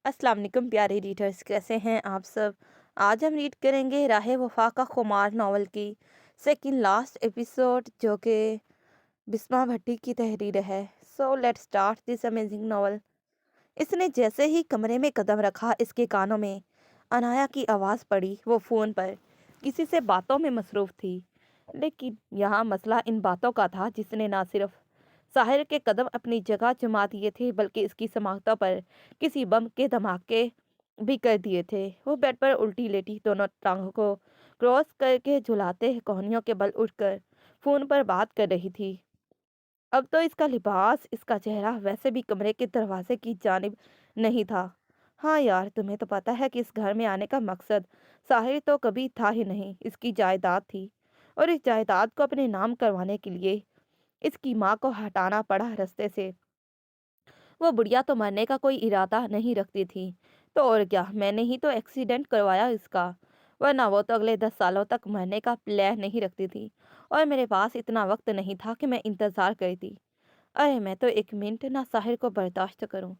अस्सलाम वालेकुम प्यारे रीडर्स, कैसे हैं आप सब। आज हम रीड करेंगे राह वफा का खुमार नॉवल की सेकंड लास्ट एपिसोड, जो कि बिस्मा भट्टी की तहरीर है। So let's start this amazing novel. इसने जैसे ही कमरे में कदम रखा, इसके कानों में अनाया की आवाज़ पड़ी। वो फ़ोन पर किसी से बातों में मसरूफ़ थी, लेकिन यहाँ मसला इन बातों का था जिसने ना सिर्फ साहिर के कदम अपनी जगह जमा दिए थे, बल्कि इसकी समाख्ता पर किसी बम के धमाके भी कर दिए थे। वो बेड पर उल्टी लेटी दोनों टांगों को क्रॉस करके झुलाते कोहनियों के बल उठकर फ़ोन पर बात कर रही थी। अब तो इसका लिबास, इसका चेहरा वैसे भी कमरे के दरवाजे की जानिब नहीं था। हाँ यार, तुम्हें तो पता है कि इस घर में आने का मकसद साहिर तो कभी था ही नहीं, इसकी जायदाद थी। और इस जायदाद को अपने नाम करवाने के लिए इसकी माँ को हटाना पड़ा रास्ते से। वो बुढ़िया तो मरने का कोई इरादा नहीं रखती थी, तो और क्या, मैंने ही तो एक्सीडेंट करवाया इसका, वरना वो तो अगले 10 सालों तक मरने का प्लान नहीं रखती थी। और मेरे पास इतना वक्त नहीं था कि मैं इंतज़ार करती। अरे मैं तो 1 मिनट ना साहिर को बर्दाश्त करूं।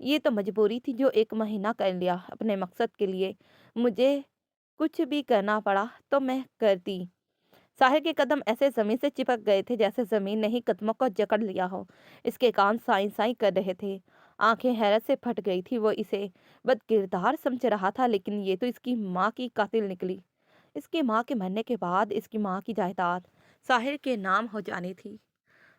ये तो मजबूरी थी जो 1 महीना कर लिया अपने मकसद के लिए। मुझे कुछ भी करना पड़ा तो मैं करती। साहिर के कदम ऐसे जमीन से चिपक गए थे जैसे जमीन ने ही कदमों को जकड़ लिया हो। इसके कान साई साई कर रहे थे, आंखें हैरत से फट गई थी। वो इसे बदकिरदार समझ रहा था, लेकिन ये तो इसकी माँ की कातिल निकली। इसकी माँ के मरने के बाद इसकी माँ की जायदाद साहिर के नाम हो जानी थी।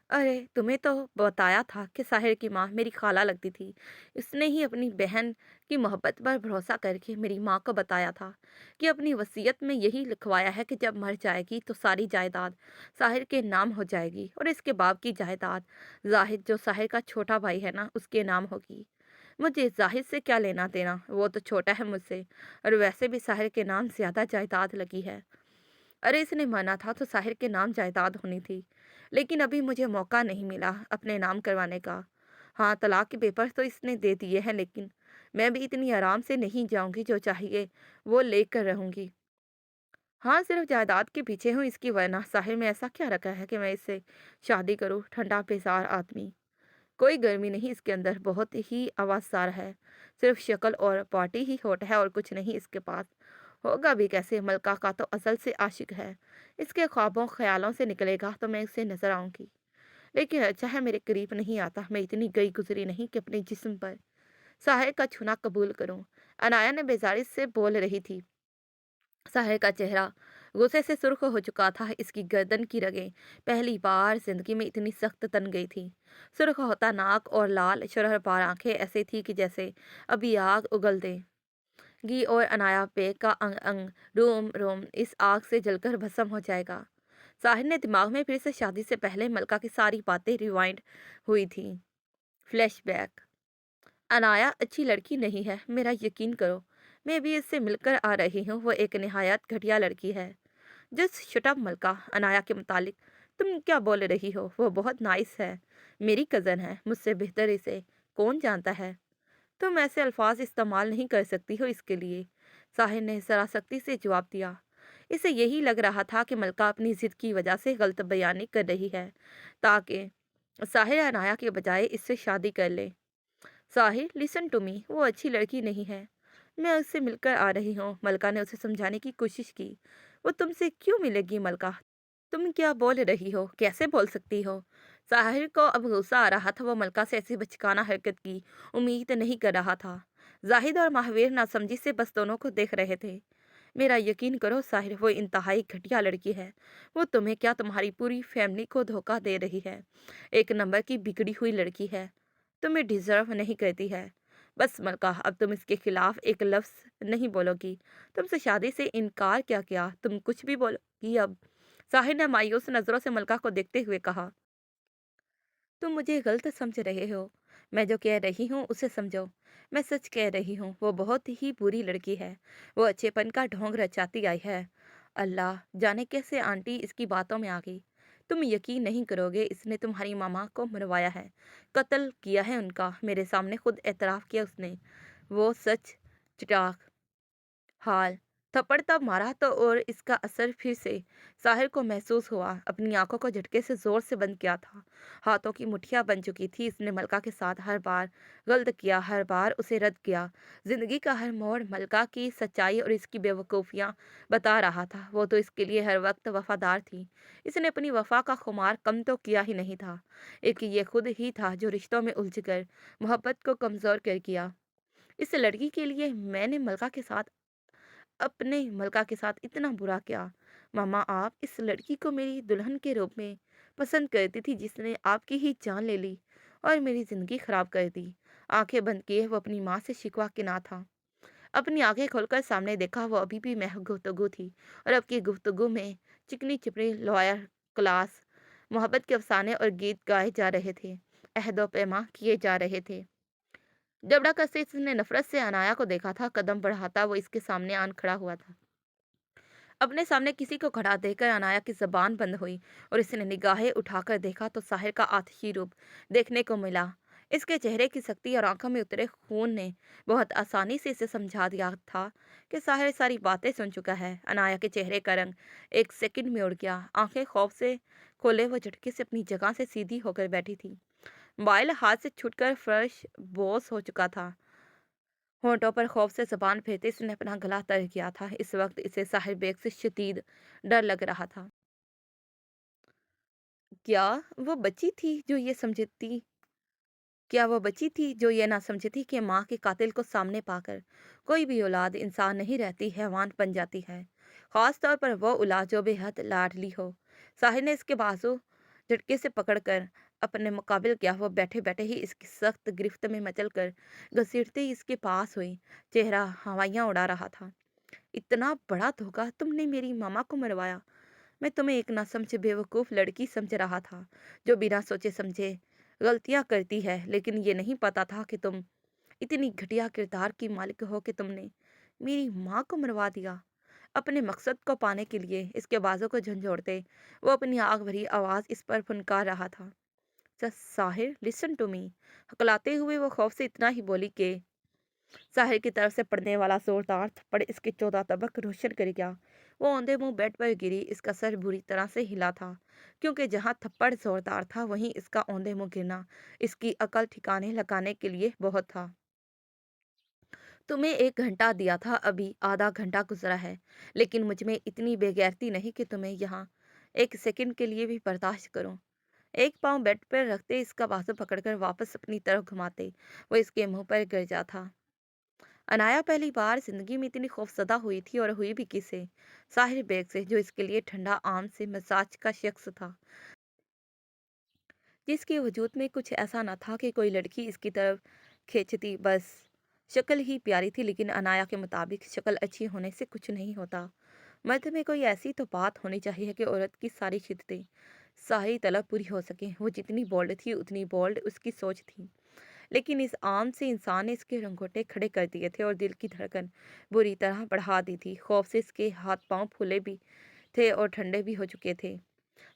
अरे तुम्हें तो बताया था कि साहिर की माँ मेरी खाला लगती थी। इसने ही अपनी बहन की मोहब्बत पर भरोसा करके मेरी माँ को बताया था कि अपनी वसीयत में यही लिखवाया है कि जब मर जाएगी तो सारी जायदाद साहिर के नाम हो जाएगी, और इसके बाप की जायदाद जाहिद, जो साहिर का छोटा भाई है ना, उसके नाम होगी। मुझे जाहिद से क्या लेना देना, वो तो छोटा है मुझसे, और वैसे भी साहिर के नाम ज्यादा जायदाद लगी है। अरे इसने माना था तो साहिर के नाम जायदाद होनी थी, लेकिन अभी मुझे मौका नहीं मिला अपने नाम करवाने का। हाँ, तलाक के पेपर तो इसने दे दिए हैं, लेकिन मैं भी इतनी आराम से नहीं जाऊंगी, जो चाहिए वो लेकर रहूंगी। हाँ, सिर्फ जायदाद के पीछे हूँ इसकी, वरना साहिर में ऐसा क्या रखा है कि मैं इससे शादी करूँ। ठंडा बेजार आदमी, कोई गर्मी नहीं इसके अंदर, बहुत ही आवाज़दार है। सिर्फ शक्ल और पॉटी ही होट है और कुछ नहीं इसके पास। होगा भी कैसे, मलका का तो असल से आशिक है। इसके ख्वाबों ख्यालों से निकलेगा तो मैं इससे नजर आऊंगी। लेकिन अच्छा है मेरे करीब नहीं आता। मैं इतनी गई गुजरी नहीं कि अपने जिस्म पर साहिर का छूना कबूल करूं। अनाया ने बेजारी से बोल रही थी। साहिर का चेहरा गुस्से से सुर्ख हो चुका था। इसकी गर्दन की रगें पहली बार जिंदगी में इतनी सख्त तन गई थी। सुर्ख होता नाक और लाल शरहपार आंखें ऐसे थी कि जैसे अभी आग उगल देगी, और अनाया पे का अंग अंग, रोम रोम इस आग से जलकर भस्म हो जाएगा। साहिर ने दिमाग में फिर से शादी से पहले मलका की सारी बातें रिवाइंड हुई थी। फ्लैशबैक। अनाया अच्छी लड़की नहीं है, मेरा यकीन करो। मैं भी इससे मिलकर आ रही हूँ, वो एक निहायत घटिया लड़की है। जस्ट शट अप मलका। अनाया के मुतालिक तुम क्या बोल रही हो? वो बहुत नाइस है, मेरी कज़न है, मुझसे बेहतर इसे कौन जानता है। तुम ऐसे अल्फाज इस्तेमाल नहीं कर सकती हो इसके लिए, साहिर ने जरा सख्ती से जवाब दिया। इसे यही लग रहा था कि मलका अपनी जिद की वजह से गलत बयानी कर रही है, ताकि साहिर अनाया के बजाय इससे शादी कर ले। साहिर, लिसन टू मी, वो अच्छी लड़की नहीं है। मैं उससे मिलकर आ रही हूँ। मलका ने उसे समझाने की कोशिश की। वो तुमसे क्यों मिलेगी मलका? तुम क्या बोल रही हो? कैसे बोल सकती हो? साहिर को अब गुस्सा आ रहा था। वो मलका से ऐसी बचकाना हरकत की उम्मीद नहीं कर रहा था। जाहिद और महावीर नासमझी से बस दोनों को देख रहे थे। मेरा यकीन करो साहिर, वो इंतहाई घटिया लड़की है। वो तुम्हें क्या, तुम्हारी पूरी फैमिली को धोखा दे रही है। एक नंबर की बिगड़ी हुई लड़की है, तुम्हें डिजर्व नहीं करती है। बस मलका, अब तुम इसके खिलाफ एक लफ्ज नहीं बोलोगी। तुमसे शादी से इनकार क्या किया, तुम कुछ भी बोलोगी अब? साहिर ने मायूस नजरों से मलका को देखते हुए कहा। तुम मुझे गलत समझ रहे हो। मैं जो कह रही हूँ उसे समझो। मैं सच कह रही हूँ, वो बहुत ही बुरी लड़की है। वो अच्छेपन का ढोंग रचाती आई है। अल्लाह जाने कैसे आंटी इसकी बातों में आ गई। तुम यकीन नहीं करोगे, इसने तुम्हारी मामा को मरवाया है, कत्ल किया है उनका। मेरे सामने खुद एतराफ़ किया उसने। वो सच चिटाक हाल थप्पड़ तब मारा तो और इसका असर फिर से साहिर को महसूस हुआ। अपनी आंखों को झटके से जोर से बंद किया था। हाथों की मुट्ठियां बन चुकी थी। इसने मलका के साथ हर बार गलत किया, हर बार उसे रद्द किया। जिंदगी का हर मोड़ मलका की सच्चाई और इसकी बेवकूफ़ियां बता रहा था। वो तो इसके लिए हर वक्त वफादार थी। इसने अपनी वफा का खुमार कम तो किया ही नहीं था, एक ये खुद ही था जो रिश्तों में उलझ कर मोहब्बत को कमज़ोर कर किया। इस लड़की के लिए मैंने मलका के साथ इतना बुरा क्या? मामा, आप इस लड़की को मेरी दुल्हन के रूप में पसंद करती थी जिसने आपकी ही जान ले ली और मेरी जिंदगी खराब कर दी। आंखें बंद किए वो अपनी माँ से शिकवा के ना था। अपनी आंखें खोलकर सामने देखा, वो अभी भी महक गुफ्तगू थी और अब की गुफ्तगू में चिकनी चिपड़ी लॉयर क्लास मोहब्बत के अफसाने और गीत गाए जा रहे थे, अहदो पैमा किए जा रहे थे। जबड़ा कसे इसने नफरत से अनाया को देखा था। कदम बढ़ाता वो इसके सामने आन खड़ा हुआ था। अपने सामने किसी को खड़ा देखकर अनाया की जबान बंद हुई और इसने निगाहें उठाकर देखा तो साहिर का आतिशी रूप देखने को मिला। इसके चेहरे की सख्ती और आंखों में उतरे खून ने बहुत आसानी से इसे समझा दिया था कि साहिर सारी बातें सुन चुका है। अनाया के चेहरे का रंग एक सेकंड में उड़ गया। आंखें खौफ से खोले वो झटके से अपनी जगह से सीधी होकर बैठी थी। मोबाइल हाथ से छूटकर फर्श बोस हो चुका था। होंठों पर खौफ से ज़बान फेरते इसने अपना गला तय किया था। इस वक्त इसे साहिर बेग से शदीद डर लग रहा था। क्या वो बच्ची थी जो ये समझती क्या वो बच्ची थी जो ये ना समझती कि माँ के कातिल को सामने पाकर कोई भी औलाद इंसान नहीं रहती, हैवान बन जाती है। खास तौर पर वो औलाद जो बेहद लाडली हो। साहिर ने इसके बाजू झटके से पकड़कर अपने मुकाबिल किया। वो बैठे बैठे ही इसकी सख्त गिरफ्त में मचल कर घसीटते ही इसके पास हुई। चेहरा हवाइयाँ उड़ा रहा था। इतना बड़ा धोखा! तुमने मेरी मामा को मरवाया। मैं तुम्हें एक ना समझे बेवकूफ़ लड़की समझ रहा था जो बिना सोचे समझे गलतियां करती है, लेकिन ये नहीं पता था कि तुम इतनी घटिया किरदार की मालिक हो कि तुमने मेरी माँ को मरवा दिया। अपने मकसद को पाने के लिए इसके बाजों को झंझोड़ते वो अपनी आग भरी आवाज़ इस पर फुनकार रहा था। Sahir, listen to me. हकलाते हुए वो खौफ से इतना ही बोली कि साहिर की तरफ से पड़ने वाला जोरदार थप्पड़ इसके 14 तबक रोशन कर गया। वो औंधे मुंह बेड पर गिरी। इसका सर बुरी तरह से हिला था, क्योंकि जहां थप्पड़ जोरदार था वहीं इसका औंधे मुंह गिरना इसकी अकल ठिकाने लगाने के लिए बहुत था। तुम्हें 1 घंटा दिया था, अभी आधा घंटा गुजरा है, लेकिन मुझ में इतनी बेगैरती नहीं कि तुम्हें यहाँ एक सेकंड के लिए भी बर्दाश्त करूं। एक पांव बेड पर रखते इसका बाजू पकड़कर वापस अपनी तरफ घुमाते वो इसके मुंह पर गिर जा था। अनाया पहली बार जिंदगी में इतनी खौफजदा हुई थी, और हुई भी किसे? साहिर बेग से, जो इसके लिए ठंडा आम से मिजाज का शख्स था, जिसके वजूद में कुछ ऐसा न था कि कोई लड़की इसकी तरफ खींचती। बस शक्ल ही प्यारी थी, लेकिन अनाया के मुताबिक शक्ल अच्छी होने से कुछ नहीं होता। मर्द में कोई ऐसी तो बात होनी चाहिए कि औरत की सारी शिद्दतें, सारी तलब पूरी हो सके। वो जितनी बोल्ड थी उतनी बोल्ड उसकी सोच थी, लेकिन इस आम से इंसान ने इसके रंगोटे खड़े कर दिए थे और दिल की धड़कन बुरी तरह बढ़ा दी थी। खौफ से इसके हाथ पांव फूले भी थे और ठंडे भी हो चुके थे।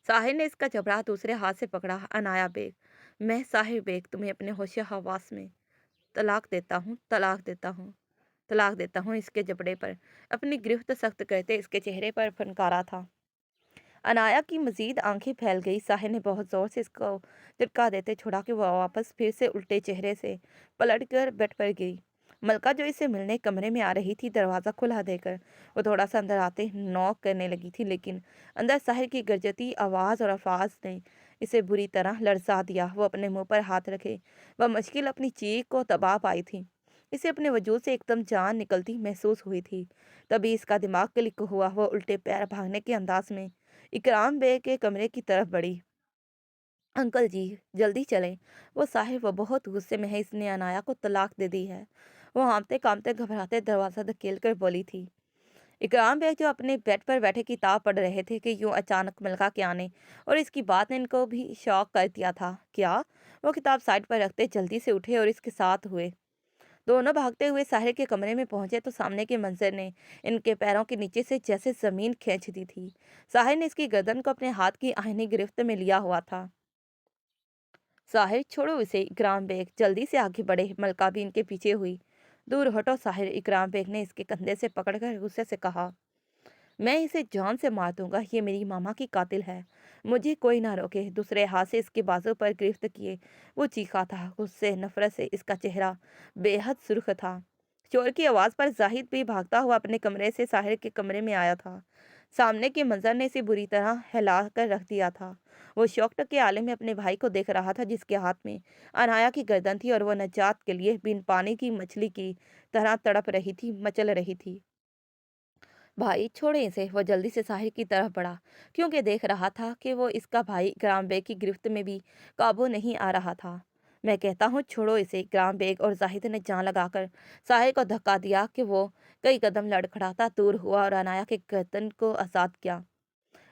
साहिर ने इसका जबड़ा दूसरे हाथ से पकड़ा। अनाया बेग, मैं साहिर बेग तुम्हें अपने होशे हवास में तलाक देता हूँ, तलाक देता हूँ, तलाक देता हूँ। इसके जबड़े पर अपनी गिरफ्त सख्त करते इसके चेहरे पर फनकारा था। अनाया की मजीद आंखें फैल गई। साहिर ने बहुत जोर से इसको झटका देते छोड़ा कि वह वापस फिर से उल्टे चेहरे से पलट कर बेड पर गिरी। मलका, जो इसे मिलने कमरे में आ रही थी, दरवाज़ा खुला देकर वो थोड़ा सा अंदर आते नॉक करने लगी थी, लेकिन अंदर साहिर की गरजती आवाज़ और अल्फाज ने इसे बुरी तरह लड़सा दिया। वो अपने मुंह पर हाथ रखे वह मुश्किल अपनी चीख को दबा पाई थी। इसे अपने वजूद से एकदम जान निकलती महसूस हुई थी। तभी इसका दिमाग क्लिक हुआ। वो उल्टे पैर भागने के अंदाज में इकराम बेग के कमरे की तरफ बढ़ी। अंकल जी, जल्दी चलें। वो साहिब, वो बहुत गुस्से में है, इसने अनाया को तलाक दे दी है। वो हाँफते कांपते घबराते दरवाज़ा धकेल कर बोली थी। इकराम बेग, जो अपने बेड पर बैठे किताब पढ़ रहे थे कि यूं अचानक मिल्का के आने और इसकी बात ने इनको भी शॉक कर दिया था। क्या? वो किताब साइड पर रखते जल्दी से उठे और इसके साथ हुए। दोनों भागते हुए साहिर के कमरे में पहुंचे तो सामने के मंजर ने इनके पैरों के नीचे से जैसे जमीन खींच दी थी। साहिर ने इसकी गर्दन को अपने हाथ की आईनी गिरफ्त में लिया हुआ था। साहिर, छोड़ो इसे। इकराम बेग जल्दी से आगे बढ़े। मलका भी इनके पीछे हुई। दूर हटो साहिर, इकराम बेग ने इसके कंधे से पकड़कर गुस्से से कहा। मैं इसे जान से मार दूंगा, ये मेरी मामा की कातिल है, मुझे कोई ना रोके। दूसरे हाथ से इसके बाजू पर गिरफ्त किए वो चीखा था। गुस्से नफरत से इसका चेहरा बेहद सुर्ख था। चोर की आवाज पर जाहिद भी भागता हुआ अपने कमरे से साहिर के कमरे में आया था। सामने के मंजर ने इसे बुरी तरह हिला कर रख दिया था। वो शौक के आले में अपने भाई को देख रहा था, जिसके हाथ में अनाया की गर्दन थी और वो नजात के लिए बिन पानी की मछली की तरह तड़प रही थी, मचल रही थी। भाई छोड़े इसे, वो जल्दी से साहिर की तरफ बढ़ा, क्योंकि देख रहा था कि वो इसका भाई इकराम बेग की गिरफ्त में भी काबू नहीं आ रहा था। मैं कहता हूँ छोड़ो इसे, इकराम बेग और जाहिद ने जान लगाकर साहिर को धक्का दिया कि वो कई कदम लड़खड़ाता दूर हुआ और अनाया के गर्दन को आजाद किया।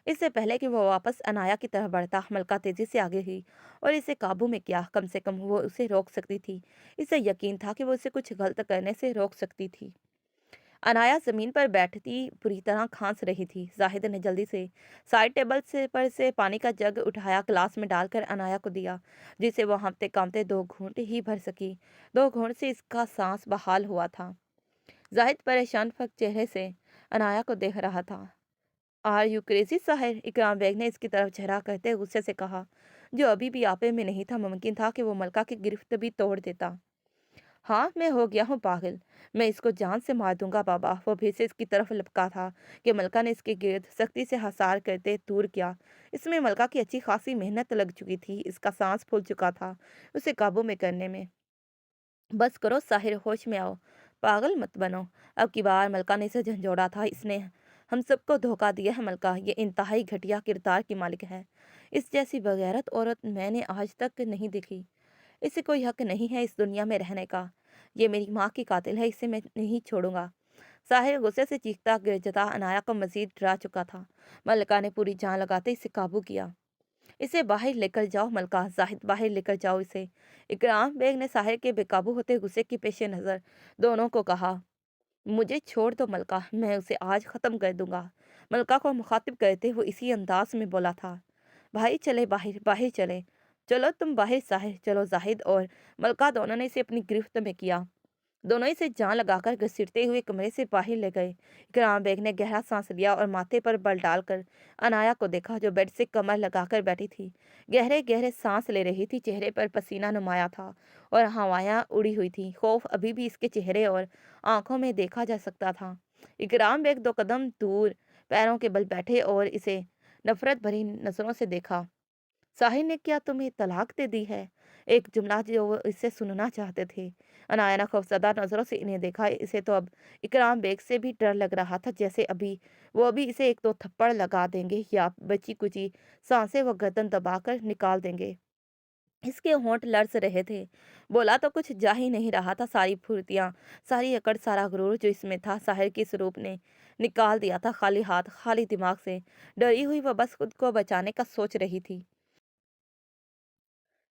इससे पहले कि वो वापस अनाया की तरफ बढ़ता, मलका तेजी से आगे हुई और इसे काबू में किया। कम से कम वो उसे रोक सकती थी। इसे यकीन था कि वो उसे कुछ गलत करने से रोक सकती थी। अनाया जमीन पर बैठती बुरी तरह खांस रही थी। जाहिद ने जल्दी से साइड टेबल से पानी का जग उठाया, ग्लास में डालकर अनाया को दिया, जिसे वो हाँफते कांपते 2 घूंट ही भर सकी। 2 घूंट से इसका सांस बहाल हुआ था। जाहिद परेशान फक चेहरे से अनाया को देख रहा था। Are you crazy Sahir, Ikram bag ने इसकी तरफ चेहरा करते गुस्से से कहा, जो अभी भी आपे में नहीं था। मुमकिन था कि वो मलका की गिरफ्त भी तोड़ देता। हाँ, मैं हो गया हूँ पागल, मैं इसको जान से मार दूंगा बाबा। वो फिर से इसकी तरफ लपका था कि मलका ने इसके गिर्द सख्ती से हसार करते दूर किया। इसमें मलका की अच्छी खासी मेहनत लग चुकी थी। इसका सांस फूल चुका था उसे काबू में करने में। बस करो साहिर, होश में आओ, पागल मत बनो। अब की बार मलका ने इसे झंझोड़ा था। इसने हम सबको धोखा दिया है। मलका ये इंतहाई घटिया किरदार की मालिक है। इस जैसी बगैरत औरत मैंने आज तक नहीं देखी। इसे कोई हक नहीं है इस दुनिया में रहने का। ये मेरी माँ की कातिल है, इसे मैं नहीं छोड़ूंगा। साहिर गुस्से से चीखता गिरजता अनाया को मजीद डरा चुका था। मलका ने पूरी जान लगाते इसे काबू किया। इसे बाहर लेकर जाओ मलका, जाहिद बाहर लेकर जाओ इसे। इकराम बेग ने साहिर के बेकाबू होते गुस्से की पेश नजर दोनों को कहा, मुझे छोड़ दो मलका, मैं उसे आज खत्म कर दूंगा। मलका को मुखातिब करते हुए इसी अंदाज में बोला था। भाई चले बाहर, बाहर चले, चलो तुम बाहर साहिर, चलो। जाहिद और मलका दोनों ने इसे अपनी गिरफ्त में किया। दोनों इसे जान लगाकर घसीटते हुए कमरे से बाहर ले गए। इकराम बेग ने गहरा सांस लिया और माथे पर बल डालकर अनाया को देखा, जो बेड से कमर लगाकर बैठी थी। गहरे गहरे सांस ले रही थी, चेहरे पर पसीना नुमाया था और हवायां उड़ी हुई थी। खौफ अभी भी इसके चेहरे और आंखों में देखा जा सकता था। इकराम बेग 2 कदम दूर पैरों के बल बैठे और इसे नफरत भरी नजरों से देखा। साहिर ने क्या तुम्हें तलाक दे दी है? एक जुमला जो वो इससे सुनना चाहते थे। अनाया ने खौफजदा नजरों से इन्हें देखा। इसे तो अब इकराम बेग से भी डर लग रहा था, जैसे वो अभी इसे 1-2 थप्पड़ लगा देंगे या बची कुची सांसें वो गर्दन दबाकर निकाल देंगे। इसके होंठ लर्ज रहे थे। बोला तो कुछ जा ही नहीं रहा था। सारी फुर्तियां, सारी अकड़, सारा गुरूर जो इसमें था, साहिर के स्वरूप ने निकाल दिया था। खाली हाथ, खाली दिमाग से डरी हुई वह बस खुद को बचाने का सोच रही थी।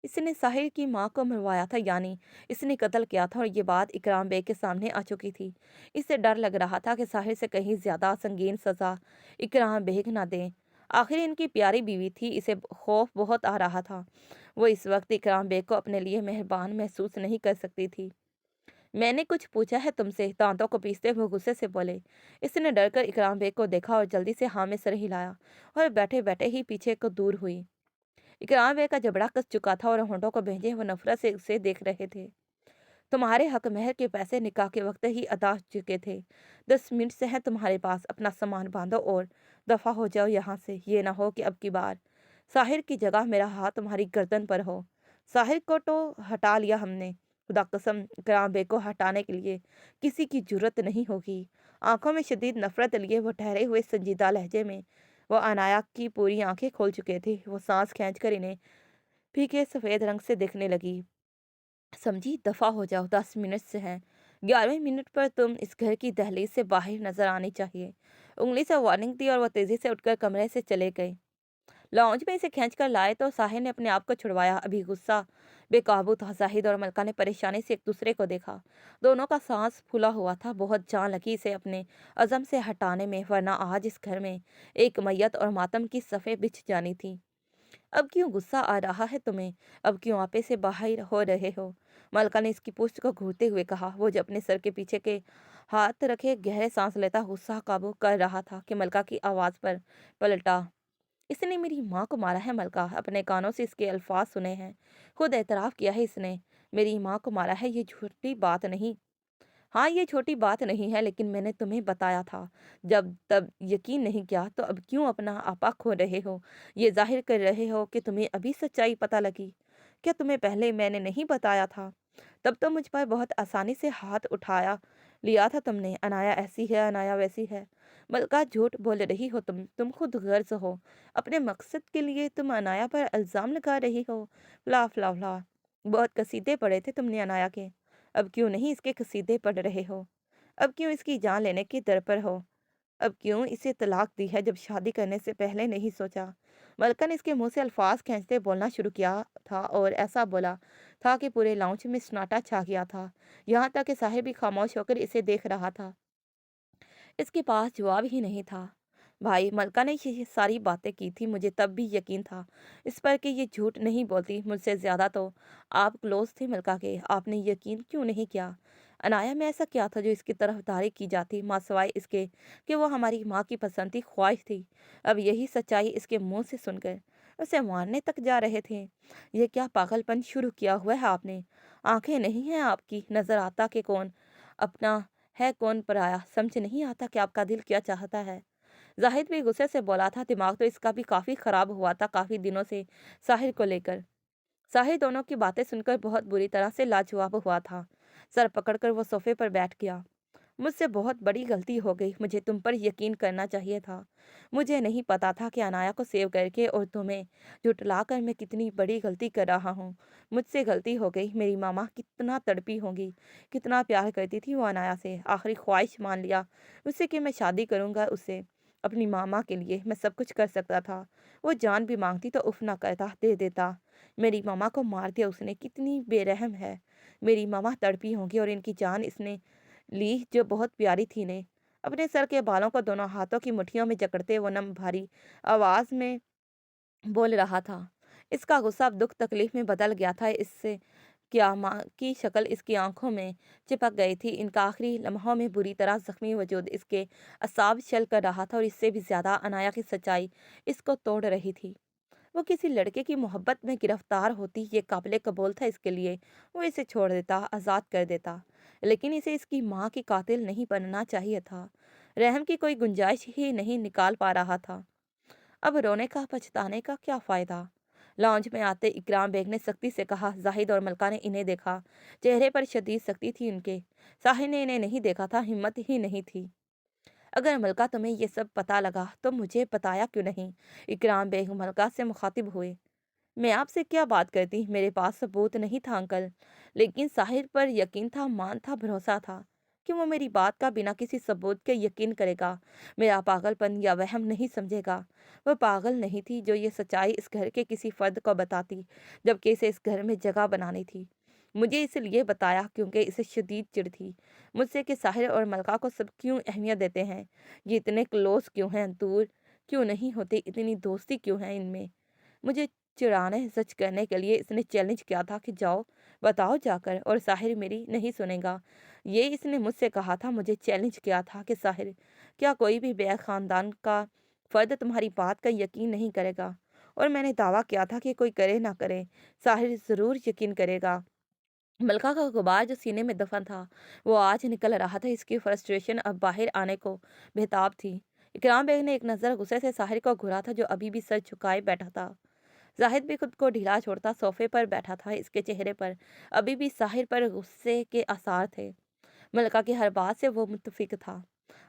इसने साहिर की माँ को मरवाया था, यानी इसने कत्ल किया था, और ये बात इकराम बेग के सामने आ चुकी थी। इससे डर लग रहा था कि साहिर से कहीं ज्यादा संगीन सजा इकराम बेग ना दें। आखिर इनकी प्यारी बीवी थी, इसे खौफ बहुत आ रहा था। वो इस वक्त इकराम बेग को अपने लिए मेहरबान महसूस नहीं कर सकती थी। मैंने कुछ पूछा है तुमसे, दांतों को पीसते हुए गुस्से से बोले। इसने डरकर इकराम बेग को देखा और जल्दी से हाँ में सर हिलाया और बैठे बैठे ही पीछे को दूर हुई। इकराम बेग का जबड़ा कस चुका था और होंठों को भेजे वो नफरत से उसे देख रहे थे। तुम्हारे हक महर के पैसे निकाह के वक्त ही अदा हो चुके थे। 10 मिनट से है तुम्हारे पास, अपना सामान बांधो और दफा हो जाओ यहाँ से। ये ना हो कि अब की बार साहिर की जगह मेरा हाथ तुम्हारी गर्दन पर हो। साहिर को तो हटा लिया हमने, खुदा कसम इकराम बेग को हटाने के लिए किसी की जरूरत नहीं होगी। आंखों में शदीद नफरत लिए वो ठहरे हुए संजीदा लहजे में वो अनाया की पूरी आंखें खोल चुके थे। वो सांस खींचकर इन्हें फीके सफेद रंग से देखने लगी। समझी, दफा हो जाओ, 10 मिनट से हैं। 11वें मिनट पर तुम इस घर की दहलीज से बाहर नजर आनी चाहिए। उंगली से वार्निंग दी और वो तेजी से उठकर कमरे से चले गए। लॉन्ज में इसे खींच कर लाए तो साहिर ने अपने आप को छुड़वाया। अभी गुस्सा बेकाबू था। जाहिद और मलका ने परेशानी से एक दूसरे को देखा। दोनों का सांस फूला हुआ था। बहुत जान लगी इसे अपने अज़म से हटाने में, वरना आज इस घर में एक मैयत और मातम की सफ़ें बिछ जानी थी। अब क्यों गुस्सा आ रहा है तुम्हें? अब क्यों आपे से बाहर हो रहे हो? मलका ने इसकी पुष्ट को घूरते हुए कहा। वो जो अपने सर के पीछे के हाथ रखे गहरे सांस लेता गुस्सा काबू कर रहा था कि मलका की आवाज पर पलटा। इसने मेरी माँ को मारा है मलका, अपने कानों से इसके अल्फाज सुने हैं, खुद एतराफ किया है इसने। मेरी माँ को मारा है, ये झूठी बात नहीं। हाँ, ये छोटी बात नहीं है, लेकिन मैंने तुम्हें बताया था। जब तब यकीन नहीं किया, तो अब क्यों अपना आपा खो रहे हो? ये ज़ाहिर कर रहे हो कि तुम्हें अभी सच्चाई पता लगी। क्या तुम्हें पहले मैंने नहीं बताया था? तब तो मुझ पर बहुत आसानी से हाथ उठाया लिया था तुमने। अनाया ऐसी है, अनाया वैसी है। बल्कि झूठ बोल रही हो तुम खुद गर्ज हो। अपने मकसद के लिए तुम अनाया पर इल्ज़ाम लगा रही हो। ला फ़ला फ़ला। बहुत कसीदे पड़े थे तुमने अनाया के। अब क्यों नहीं इसके कसीदे पढ़ रहे हो? अब क्यों इसकी जान लेने की दर पर हो? अब क्यों इसे तलाक दी है जब शादी करने से पहले नहीं सोचा? मलका ने इसके मुंह से अल्फाज खींचते बोलना शुरू किया था और ऐसा बोला था कि पूरे लाउंज में सन्नाटा छा गया था। यहाँ तक कि साहिब भी खामोश होकर इसे देख रहा था। इसके पास जवाब ही नहीं था। भाई, मलका ने ये सारी बातें की थी, मुझे तब भी यकीन था इस पर कि ये झूठ नहीं बोलती। मुझसे ज्यादा तो आप क्लोज थे मलका के, आपने यकीन क्यों नहीं किया? अनाया में ऐसा क्या था जो इसकी तरफदारी की जाती, माँ सिवाय इसके कि वो हमारी माँ की पसंद थी, ख्वाहिश थी। अब यही सच्चाई इसके मुंह से सुनकर उसे मारने तक जा रहे थे। ये क्या पागलपन शुरू किया हुआ है आपने? आंखें नहीं हैं आपकी, नजर आता कि कौन अपना है कौन पराया? समझ नहीं आता कि आपका दिल क्या चाहता है? जाहिद भी गुस्से से बोला था। दिमाग तो इसका भी काफी खराब हुआ था काफी दिनों से साहिर को लेकर। साहिर दोनों की बातें सुनकर बहुत बुरी तरह से लाजवाब हुआ था। सर पकड़कर वो सोफे पर बैठ गया। मुझसे बहुत बड़ी गलती हो गई, मुझे तुम पर यकीन करना चाहिए था। मुझे नहीं पता था कि अनाया को सेव करके और तुम्हें झुठला कर मैं कितनी बड़ी गलती कर रहा हूँ। मुझसे गलती हो गई। मेरी मामा कितना तड़पी होंगी, कितना प्यार करती थी वो अनाया से। आखिरी ख्वाहिश मान लिया उससे कि मैं शादी करूँगा उससे। अपनी मामा के लिए मैं सब कुछ कर सकता था। वो जान भी मांगती तो उफ ना करता, दे देता। मेरी मामा को मार दिया उसने, कितनी बेरहम है। मेरी मामा तड़पी होंगी और इनकी जान इसने ली जो बहुत प्यारी थी ने। अपने सर के बालों को दोनों हाथों की मुट्ठियों में जकड़ते वो नम भारी आवाज में बोल रहा था। इसका गुस्सा अब दुख तकलीफ में बदल गया था। इससे क्या माँ की शक्ल इसकी आंखों में चिपक गई थी। इनका आखिरी लम्हों में बुरी तरह जख्मी वजूद इसके असाब चल कर रहा था और इससे भी ज्यादा अनाया की सच्चाई इसको तोड़ रही थी। वो किसी लड़के की मोहब्बत में गिरफ्तार होती, ये काबिल कबूल था इसके लिए। वो इसे छोड़ देता, आज़ाद कर देता, लेकिन इसे इसकी माँ की कातिल नहीं बनना चाहिए था। रहम की कोई गुंजाइश ही नहीं निकाल पा रहा था। अब रोने का पछताने का क्या फ़ायदा? लॉन्ज में आते इकराम बेग ने सख्ती से कहा। जाहिद और मलका ने इन्हें देखा। चेहरे पर शदीद सख्ती थी उनके। साहिर ने इन्हें नहीं देखा था, हिम्मत ही नहीं थी। अगर मलका तुम्हें ये सब पता लगा तो मुझे बताया क्यों नहीं? इकराम बेग मलका से मुखातिब हुए। मैं आपसे क्या बात करती, मेरे पास सबूत नहीं था अंकल, लेकिन साहिर पर यकीन था, मान था, भरोसा था कि वो मेरी बात का बिना किसी सबूत के यकीन करेगा, मेरा पागलपन या वहम नहीं समझेगा। वह पागल नहीं थी जो ये सच्चाई इस घर के किसी फर्द को बताती, जबकि इसे इस घर में जगह बनानी थी। मुझे इसलिए बताया क्योंकि इसे शदीद चिढ़ थी मुझसे कि साहिर और मलका को सब क्यों अहमियत देते हैं, ये इतने क्लोज क्यों हैं, दूर क्यों नहीं होते, इतनी दोस्ती क्यों है इनमें। मुझे चिढ़ाने सच करने के लिए इसने चैलेंज किया था कि जाओ बताओ जाकर, और साहिर मेरी नहीं सुनेगा। ये इसने मुझसे कहा था, मुझे चैलेंज किया था कि साहिर, क्या कोई भी बेग खानदान का फर्द तुम्हारी बात का यकीन नहीं करेगा? और मैंने दावा किया था कि कोई करे ना करे, साहिर जरूर यकीन करेगा। मलका का गुबार जो सीने में दफन था वो आज निकल रहा था। इसकी फ्रस्ट्रेशन अब बाहर आने को बेताब थी। इकराम बेग ने एक नज़र गुस्से से साहिर को घूरा था जो अभी भी सर झुकाए बैठा था। जाहिद भी खुद को ढीला छोड़ता सोफे पर बैठा था। इसके चेहरे पर अभी भी साहिर पर गुस्से के आसार थे। मलका की हर बात से वो मुत्तफिक था।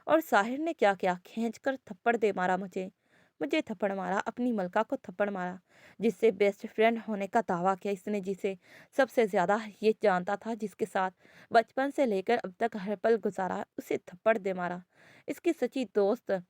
और साहिर ने क्या किया? खींच कर थप्पड़ दे मारा मुझे। मुझे थप्पड़ मारा, अपनी मलका को थप्पड़ मारा, जिससे बेस्ट फ्रेंड होने का दावा किया इसने, जिसे सबसे ज्यादा ये जानता था, जिसके साथ बचपन से लेकर अब तक हर पल गुजारा, उसे थप्पड़ दे मारा। इसकी सच्ची दोस्त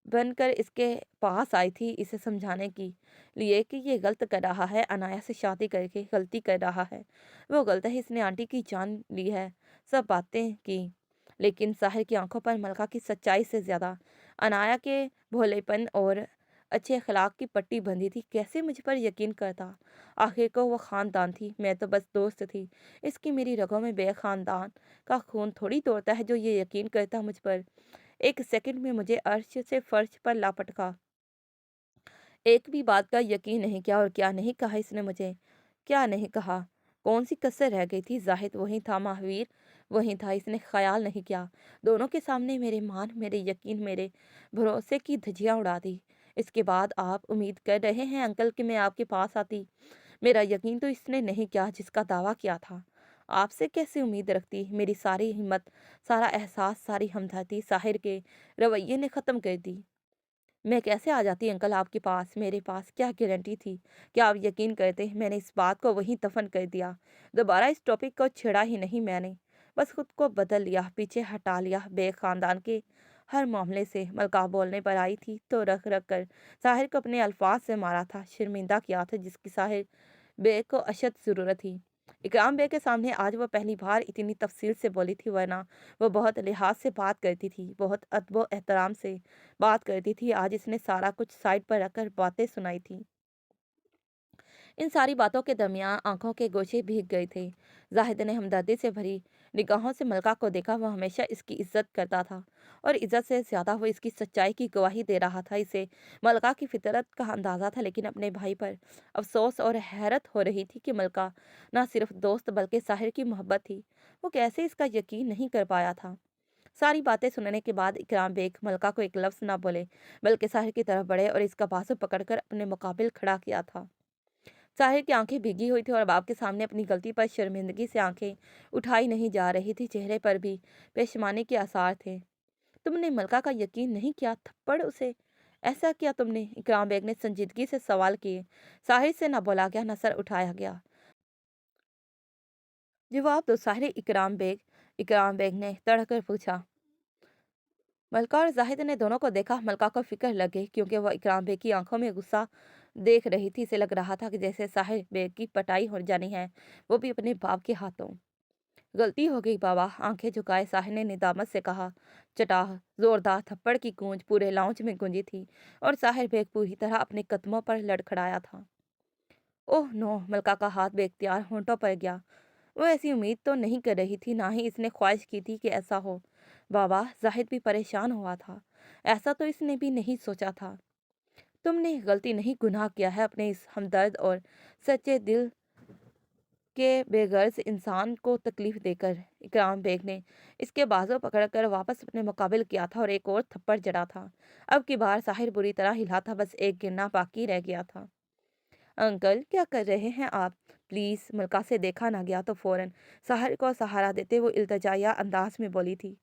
बनकर इसके पास आई थी इसे समझाने की लिए कि ये गलत कर रहा है, अनाया से शादी करके गलती कर रहा है। वो गलत है, इसने आंटी की जान ली है, सब बातें की। लेकिन साहिर की आंखों पर मलका की सच्चाई से ज्यादा अनाया के भोलेपन और اچھے اخلاق کی پٹی بندھی تھی، کیسے مجھ پر یقین کرتا؟ آخر کو وہ خاندان تھی، میں تو بس دوست تھی۔ اس کی میری رگوں میں بے خاندان کا خون تھوڑی دوڑتا ہے جو یہ یقین کرتا مجھ پر۔ ایک سیکنڈ میں مجھے عرش سے فرش پر لاپٹکا۔ ایک بھی بات کا یقین نہیں کیا، اور کیا نہیں کہا اس نے مجھے؟ کیا نہیں کہا؟ کون سی کسر رہ گئی تھی؟ زاہد وہیں تھا، مہاویر وہیں تھا، اس نے خیال نہیں کیا؟ دونوں کے سامنے میرے مان، میرے یقین، میرے بھروسے کی دھجیاں اڑا دی۔ اس کے بعد آپ امید کر رہے ہیں انکل کہ میں آپ کے پاس آتی؟ میرا یقین تو اس نے نہیں کیا جس کا دعویٰ کیا تھا۔ آپ سے کیسے امید رکھتی؟ میری ساری ہمت، سارا احساس، ساری ہمدردی ساحر کے رویے نے ختم کر دی۔ میں کیسے آ جاتی انکل آپ کے پاس؟ میرے پاس کیا گارنٹی تھی کہ آپ یقین کرتے؟ میں نے اس بات کو وہیں دفن کر دیا۔ دوبارہ اس ٹاپک کو چھیڑا ہی نہیں میں نے، بس خود کو بدل لیا، پیچھے ہٹا لیا بے خاندان کے ہر معاملے سے۔ ملکہ بولنے پر آئی تھی تو رکھ رکھ کر ساحر کو اپنے الفاظ سے مارا تھا، شرمندہ کیا تھا، جس کی ساحر بے کو اشد ضرورت تھی۔ اکرام بے کے سامنے آج وہ پہلی بار اتنی تفصیل سے بولی تھی، ورنہ وہ بہت لحاظ سے بات کرتی تھی، بہت ادب و احترام سے بات کرتی تھی۔ آج اس نے سارا کچھ سائڈ پر رکھ کر باتیں سنائی تھی۔ ان ساری باتوں کے درمیان آنکھوں کے گوشے بھیگ گئے تھے۔ زاہد نے ہمدردی سے بھری نگاہوں سے ملکہ کو دیکھا۔ وہ ہمیشہ اس کی عزت کرتا تھا، اور عزت سے زیادہ وہ اس کی سچائی کی گواہی دے رہا تھا۔ اسے ملکہ کی فطرت کا اندازہ تھا، لیکن اپنے بھائی پر افسوس اور حیرت ہو رہی تھی کہ ملکہ نہ صرف دوست بلکہ ساحر کی محبت تھی۔ وہ کیسے اس کا یقین نہیں کر پایا تھا؟ ساری باتیں سننے کے بعد اکرام بیگ ملکہ کو ایک لفظ نہ بولے، بلکہ ساحر کی طرف بڑھے اور اس کا بازو پکڑ کر اپنے مقابل کھڑا کیا تھا۔ ساحر کی آنکھیں بھیگی ہوئی تھی اور باپ کے سامنے اپنی غلطی پر شرمندگی سے آنکھیں اٹھائی نہیں جا رہی تھی، چہرے پر بھی پشیمانی کے آثار تھے۔ تم نے ملکہ کا یقین نہیں کیا؟ تھپڑ اسے ایسا کیا تم نے؟ اکرام بیگ نے سنجیدگی سے سوال کیے۔ ساحر سے نہ بولا گیا، نہ سر اٹھایا گیا۔ جواب دو ساحر اکرام بیگ نے تڑھ کر پوچھا۔ ملکہ اور زاہد نے دونوں کو دیکھا۔ ملکہ کو فکر لگ گئی، کیونکہ وہ اکرام بیگ کی آنکھوں میں غصہ دیکھ رہی تھی۔ اسے لگ رہا تھا کہ جیسے ساحر بیگ کی پٹائی ہو جانی ہے، وہ بھی اپنے باپ کے ہاتھوں۔ غلطی ہو گئی بابا، آنکھیں جھکائے ساحر نے ندامت سے کہا۔ چٹاہ زوردار تھپڑ کی گونج پورے لاؤنج میں گونجی تھی، اور ساحر بیگ پوری طرح اپنے قدموں پر لڑکھڑایا تھا۔ اوہ نو! ملکہ کا ہاتھ بے اختیار ہونٹوں پر گیا۔ وہ ایسی امید تو نہیں کر رہی تھی، نہ ہی اس نے خواہش کی تھی کہ ایسا ہو۔ بابا، زاہد بھی پریشان ہوا تھا۔ ایسا تو اس نے بھی نہیں سوچا تھا۔ تم نے غلطی نہیں، گناہ کیا ہے اپنے اس ہمدرد اور سچے دل کے بے غرض انسان کو تکلیف دے کر۔ اکرام بیگ نے اس کے بازو پکڑ کر واپس اپنے مقابل کیا تھا، اور ایک اور تھپڑ جڑا تھا۔ اب کی بار ساحر بری طرح ہلا تھا، بس ایک گرنا باقی رہ گیا تھا۔ انکل، کیا کر رہے ہیں آپ؟ پلیز! ملکہ سے دیکھا نہ گیا تو فوراً ساحر کو سہارا دیتے وہ التجائیہ انداز میں بولی تھی۔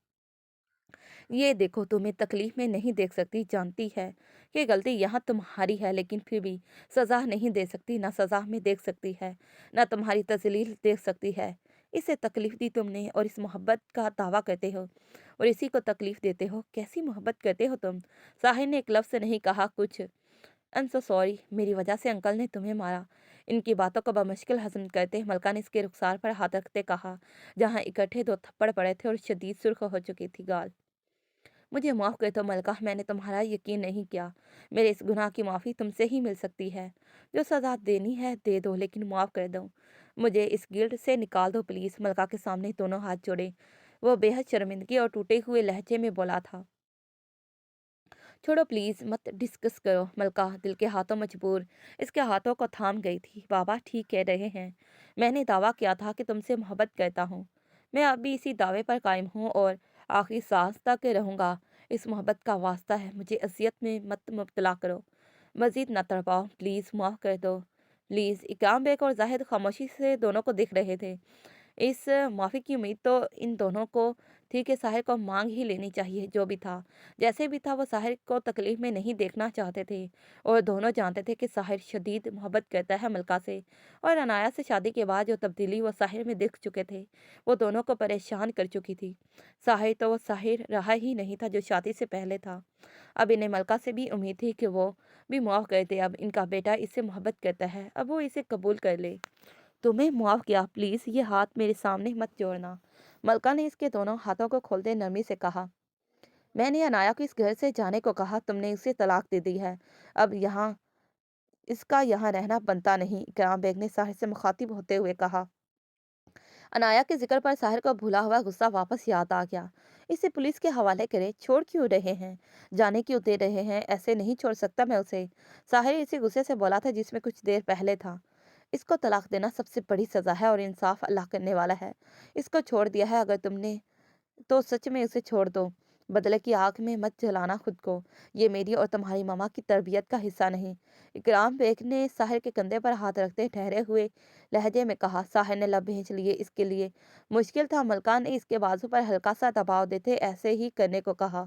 یہ دیکھو، تمہیں تکلیف میں نہیں دیکھ سکتی، جانتی ہے کہ غلطی یہاں تمہاری ہے، لیکن پھر بھی سزا نہیں دے سکتی، نہ سزا میں دیکھ سکتی ہے، نہ تمہاری تذلیل دیکھ سکتی ہے۔ اسے تکلیف دی تم نے، اور اس محبت کا دعویٰ کرتے ہو، اور اسی کو تکلیف دیتے ہو۔ کیسی محبت کرتے ہو تم؟ ساحر نے ایک لفظ نہیں کہا۔ کچھ I'm so sorry، میری وجہ سے انکل نے تمہیں مارا۔ ان کی باتوں کو بمشکل ہضم کرتے ملکہ نے اس کے رخسار پر ہاتھ رکھتے کہا، جہاں اکٹھے دو تھپڑ پڑے تھے اور شدید سرخ ہو چکی تھی گال۔ مجھے معاف کر دو ملکہ، میں نے تمہارا یقین نہیں کیا۔ میرے اس گناہ کی معافی تم سے ہی مل سکتی ہے۔ جو سزا دینی ہے دے دو، لیکن معاف کر دو۔ مجھے اس گلڈ سے نکال دو پلیز۔ ملکہ کے سامنے دونوں ہاتھ جوڑے وہ بے حد شرمندگی اور ٹوٹے ہوئے لہجے میں بولا تھا۔ چھوڑو پلیز، مت ڈسکس کرو۔ ملکہ دل کے ہاتھوں مجبور اس کے ہاتھوں کو تھام گئی تھی۔ بابا ٹھیک کہہ رہے ہیں، میں نے دعویٰ کیا تھا کہ تم سے محبت کرتا ہوں۔ میں اب بھی اسی دعوے پر قائم ہوں، اور آخری سانس تک رہوں گا۔ اس محبت کا واسطہ ہے، مجھے اذیت میں مت مبتلا کرو، مزید نہ تڑپاؤ، پلیز معاف کر دو، پلیز۔ اکرام بیگ اور زاہد خاموشی سے دونوں کو دیکھ رہے تھے۔ اس معافی کی امید تو ان دونوں کو تھی کہ ساحر کو مانگ ہی لینی چاہیے۔ جو بھی تھا، جیسے بھی تھا، وہ ساحر کو تکلیف میں نہیں دیکھنا چاہتے تھے، اور دونوں جانتے تھے کہ ساحر شدید محبت کرتا ہے ملکہ سے، اور عنایت سے شادی کے بعد جو تبدیلی وہ ساحر میں دیکھ چکے تھے، وہ دونوں کو پریشان کر چکی تھی۔ ساحر تو وہ ساحر رہا ہی نہیں تھا جو شادی سے پہلے تھا۔ اب انہیں ملکہ سے بھی امید تھی کہ وہ بھی معاف کر دے۔ اب ان کا بیٹا اس سے محبت کرتا ہے، اب وہ اسے قبول کر لے۔ تمہیں معاف کیا، پلیز یہ ہاتھ میرے سامنے مت جوڑنا۔ ملکہ نے اس کے دونوں ہاتھوں کو کھولتے نرمی سے کہا۔ میں نے عنایا کو اس گھر سے جانے کو کہا، تم نے اسے طلاق دے دی ہے، اب اس کا یہاں رہنا بنتا نہیں، اکرام بیگ نے ساحر سے مخاطب ہوتے ہوئے کہا۔ عنایا کے ذکر پر ساحر کو بھولا ہوا غصہ واپس یاد آ گیا۔ اسے پولیس کے حوالے کرے، چھوڑ کیوں رہے ہیں؟ جانے کیوں دے رہے ہیں؟ ایسے نہیں چھوڑ سکتا میں اسے۔ ساحر اسی غصے سے بولا تھا جس میں کچھ دیر پہلے تھا۔ اس کو طلاق دینا سب سے بڑی سزا ہے اور انصاف اللہ کرنے والا ہے۔ اس کو چھوڑ دیا ہے، اگر تم نے تو سچ میں اسے چھوڑ دو۔ بدلے کی آگ میں مت جلانا خود کو، یہ میری اور تمہاری ماما کی تربیت کا حصہ نہیں۔ اکرام بیگ نے ساحر کے کندھے پر ہاتھ رکھتے ٹھہرے ہوئے لہجے میں کہا۔ ساحر نے لب بھینچ لیے، اس کے لیے مشکل تھا۔ ملکہ نے اس کے بازو پر ہلکا سا دباؤ دیتے ایسے ہی کرنے کو کہا۔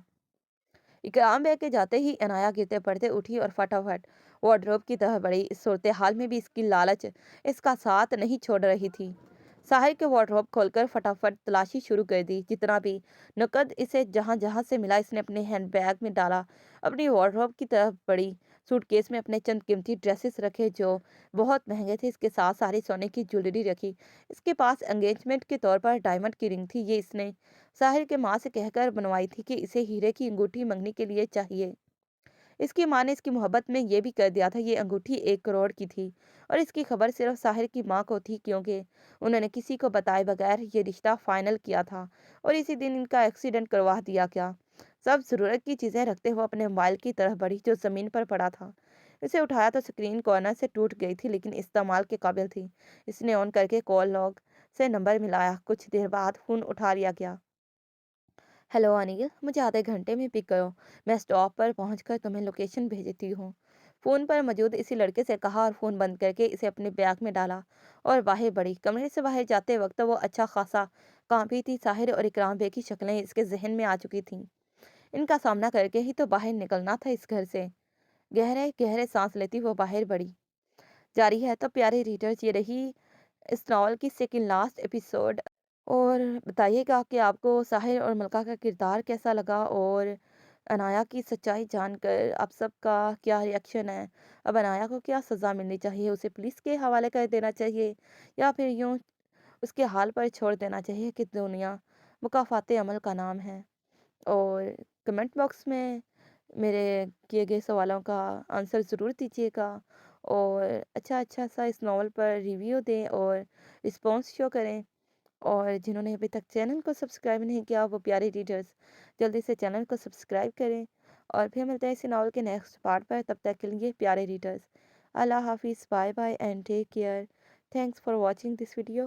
اکرام بیگ کے جاتے ہی عنایا گرتے پڑتے اٹھی اور فٹافٹ وارڈروب کی طرف بڑھی۔ اس صورتحال میں بھی اس کی لالچ اس کا ساتھ نہیں چھوڑ رہی تھی۔ ساحر کے وارڈروب کھول کر فٹافٹ تلاشی شروع کر دی۔ جتنا بھی نقد اسے جہاں جہاں سے ملا اس نے اپنے ہینڈ بیگ میں ڈالا۔ اپنی وارڈروب کی طرف بڑھی، سوٹ کیس میں اپنے چند قیمتی ڈریسز رکھے جو بہت مہنگے تھے، اس کے ساتھ ساری سونے کی جویلری رکھی۔ اس کے پاس انگیجمنٹ کے طور پر ڈائمنڈ کی رنگ تھی، یہ اس نے ساحر کے ماں سے کہہ کر بنوائی تھی کہ اسے ہیرے کی انگوٹھی منگنی کے لیے چاہیے۔ اس کی ماں نے اس کی محبت میں یہ بھی کر دیا تھا، یہ انگوٹھی 1 کروڑ کی تھی اور اس کی خبر صرف ساحر کی ماں کو تھی کیونکہ انہوں نے کسی کو بتائے بغیر یہ رشتہ فائنل کیا تھا اور اسی دن ان کا ایکسیڈنٹ کروا دیا گیا۔ سب ضرورت کی چیزیں رکھتے ہوئے اپنے موبائل کی طرف بڑھی جو زمین پر پڑا تھا۔ اسے اٹھایا تو سکرین کارنر سے ٹوٹ گئی تھی لیکن استعمال کے قابل تھی۔ اس نے آن کر کے کال لاگ سے نمبر ملایا۔ کچھ دیر بعد فون اٹھا لیا گیا۔ ہیلو انیل، مجھے آدھے گھنٹے میں پک کرو، میں اسٹاپ پر پہنچ کر تمہیں لوکیشن بھیجتی ہوں، فون پر موجود اسی لڑکے سے کہا اور فون بند کر کے اسے اپنے بیگ میں ڈالا اور باہر بڑھی۔ کمرے سے باہر جاتے وقت وہ اچھا خاصا کانپی تھی۔ ساحر اور اکرام بیگ کی شکلیں اس کے ذہن میں آ چکی تھیں۔ ان کا سامنا کر کے ہی تو باہر نکلنا تھا اس گھر سے۔ گہرے گہرے سانس لیتی وہ باہر بڑھی۔ جاری ہے تو پیارے ریڈرز، یہ رہی اس ناول کی سیکنڈ لاسٹ ایپیسوڈ، اور بتائیے گا کہ آپ کو ساحر اور ملکہ کا کردار کیسا لگا اور عنایا کی سچائی جان کر آپ سب کا کیا ریاکشن ہے؟ اب عنایا کو کیا سزا ملنی چاہیے؟ اسے پولیس کے حوالے کر دینا چاہیے یا پھر یوں اس کے حال پر چھوڑ دینا چاہیے کہ دنیا مکافات عمل کا نام ہے؟ اور کمنٹ باکس میں میرے کیے گئے سوالوں کا آنسر ضرور دیجیے گا اور اچھا سا اس ناول پر ریویو دیں اور رسپانس شو کریں۔ اور جنہوں نے ابھی تک چینل کو سبسکرائب نہیں کیا وہ پیارے ریڈرز جلدی سے چینل کو سبسکرائب کریں اور پھر ملتے ہیں اسی ناول کے نیکسٹ پارٹ پر۔ تب تک کے لیے پیارے ریڈرز اللہ حافظ، bye bye and take care. Thanks for watching this video.